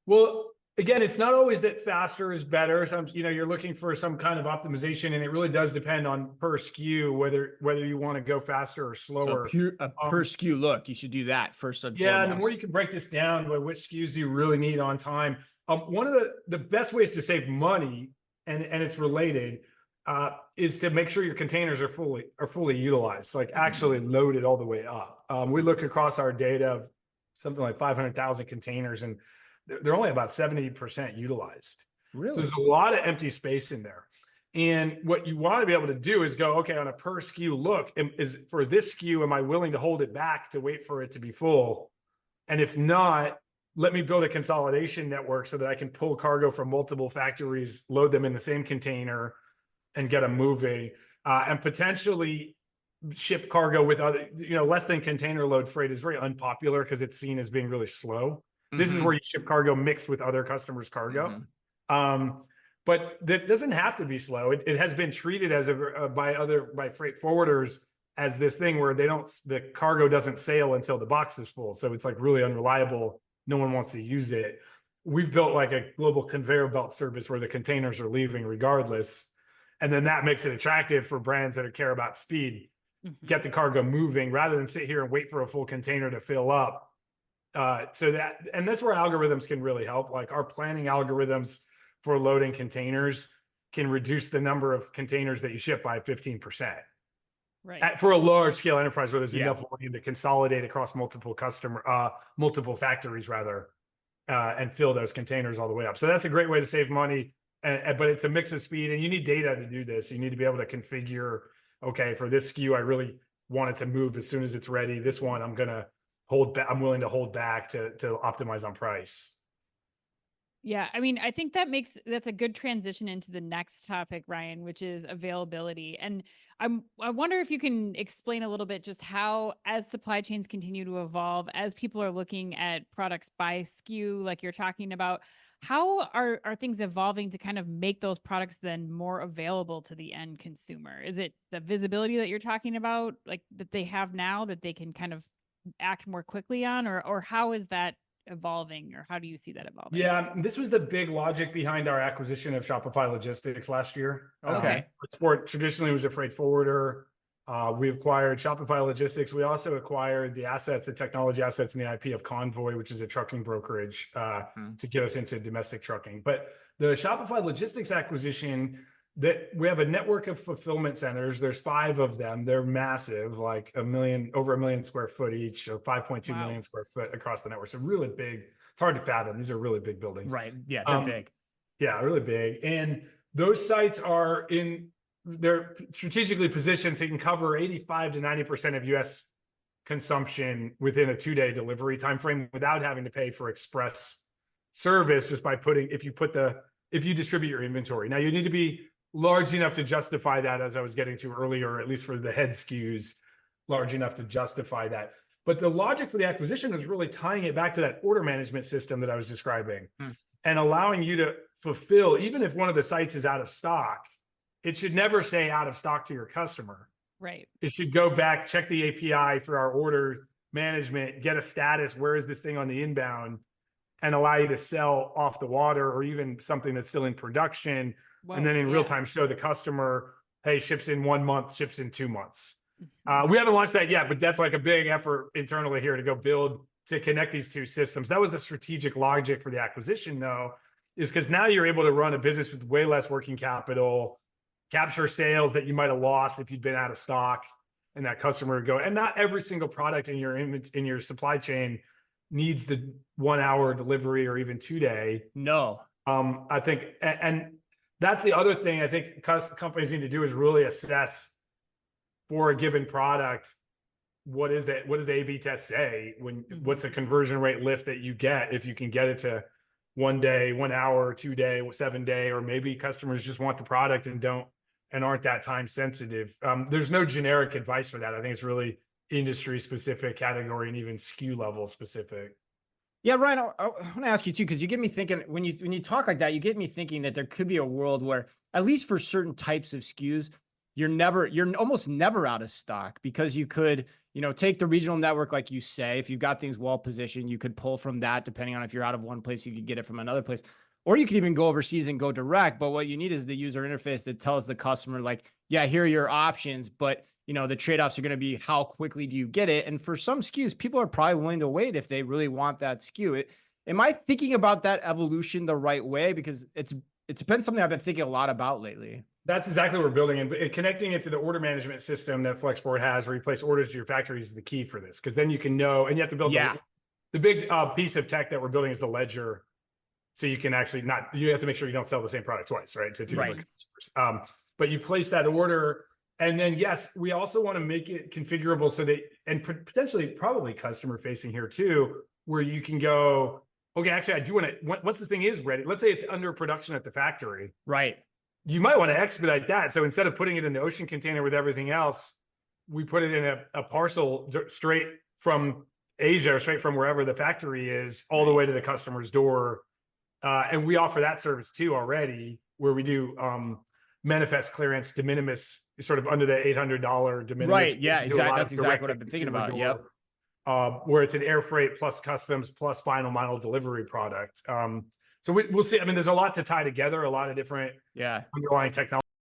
Well, again, it's not always that faster is better. You're looking for some kind of optimization, and it really does depend on per SKU, whether you want to go faster or slower. So per SKU look, you should do that first and foremost. And the more you can break this down by which SKUs do you really need on time. One of the best ways to save money, and it's related, is to make sure your containers are fully utilized, like actually loaded all the way up. We look across our data of something like 500,000 containers, and they're only about 70% utilized. Really? So there's a lot of empty space in there. And what you want to be able to do is go, okay, on a per SKU look, is for this SKU, am I willing to hold it back to wait for it to be full? And if not, let me build a consolidation network so that I can pull cargo from multiple factories, load them in the same container, and get them moving, and potentially ship cargo with other, less than container load freight is very unpopular because it's seen as being really slow. This is where you ship cargo mixed with other customers' cargo. But that doesn't have to be slow. It has been treated as by freight forwarders as this thing where the cargo doesn't sail until the box is full. So it's like really unreliable. No one wants to use it. We've built like a global conveyor belt service where the containers are leaving regardless. And then that makes it attractive for brands that care about speed. Get the cargo moving rather than sit here and wait for a full container to fill up. And that's where algorithms can really help. Like our planning algorithms for loading containers can reduce the number of containers that you ship by 15%. Right. For a large scale enterprise where there's enough volume to consolidate across multiple factories rather, and fill those containers all the way up. So that's a great way to save money. But it's a mix of speed, and you need data to do this. You need to be able to configure, okay, for this SKU, I really want it to move as soon as it's ready. This one, I'm willing to hold back to optimize on price. Yeah, I mean, I think that's a good transition into the next topic, Ryan, which is availability. And I wonder if you can explain a little bit just how, as supply chains continue to evolve, as people are looking at products by SKU, like you're talking about, how are things evolving to kind of make those products then more available to the end consumer? Is it the visibility that you're talking about, like that they have now that they can kind of act more quickly on, or how is that evolving, or how do you see that evolving? Yeah, this was the big logic behind our acquisition of Shopify Logistics last year. Okay. Flexport traditionally was a freight forwarder. We acquired Shopify Logistics. We also acquired the technology assets and the IP of Convoy, which is a trucking brokerage, to get us into domestic trucking. But the Shopify Logistics acquisition, that we have a network of fulfillment centers. There's 5 of them. They're massive, like over 1 million square foot each, or 5.2 million square foot across the network. So really big. It's hard to fathom. These are really big buildings. Right. Yeah, they're big. Yeah, really big. And those sites they're strategically positioned so you can cover 85 to 90% of US consumption within a 2-day delivery timeframe without having to pay for express service, just by if you distribute your inventory. Now you need to be large enough to justify that, as I was getting to earlier, at least for the head SKUs, large enough to justify that. But the logic for the acquisition is really tying it back to that order management system that I was describing, and allowing you to fulfill, even if one of the sites is out of stock, it should never say out of stock to your customer. Right. It should go back, check the API for our order management, get a status, where is this thing on the inbound, and allow you to sell off the water, or even something that's still in production. And then in real time show the customer, hey, ships in 1 month, ships in 2 months. We haven't launched that yet, but that's like a big effort internally here to connect these two systems. That was the strategic logic for the acquisition, though, is because now you're able to run a business with way less working capital, capture sales that you might have lost if you'd been out of stock, and that customer would go. And not every single product in your supply chain needs the 1 hour delivery or even 2-day. No. I think, and that's the other thing I think companies need to do, is really assess for a given product, what does the A/B test say? What's the conversion rate lift that you get if you can get it to 1 day, 1 hour, 2-day, 7-day, or maybe customers just want the product and aren't that time sensitive. There's no generic advice for that. I think it's really industry specific, category, and even SKU level specific. Yeah, Ryan, I want to ask you too, because you get me thinking, when you talk like that, you get me thinking that there could be a world where, at least for certain types of SKUs, you're almost never out of stock, because you could, take the regional network, like you say, if you've got things well positioned, you could pull from that. Depending on if you're out of one place, you could get it from another place, or you could even go overseas and go direct. But what you need is the user interface that tells the customer, like, yeah, here are your options, but the trade-offs are going to be how quickly do you get it. And for some SKUs, people are probably willing to wait if they really want that SKU. Am I thinking about that evolution the right way? Because it's been something I've been thinking a lot about lately. That's exactly what we're building, and connecting it to the order management system that Flexport has, where you place orders to your factories, is the key for this. Because then you can know, and you have to build the big piece of tech that we're building is the ledger. So you can actually you have to make sure you don't sell the same product twice, right? To two different customers. But you place that order, and then yes, we also want to make it configurable so that, and potentially probably customer facing here too, where you can go, okay, actually I do want to, once this thing is ready, let's say it's under production at the factory. Right. You might want to expedite that. So instead of putting it in the ocean container with everything else, we put it in a parcel straight from Asia, or straight from wherever the factory is, all the way to the customer's door. And we offer that service too already, where we do manifest clearance, de minimis, sort of under the $800 de minimis. Right. Yeah, exactly. That's exactly what I've been thinking about. Yep. Where it's an air freight plus customs plus final mile delivery product. So we'll see. I mean, there's a lot to tie together, a lot of different underlying technology.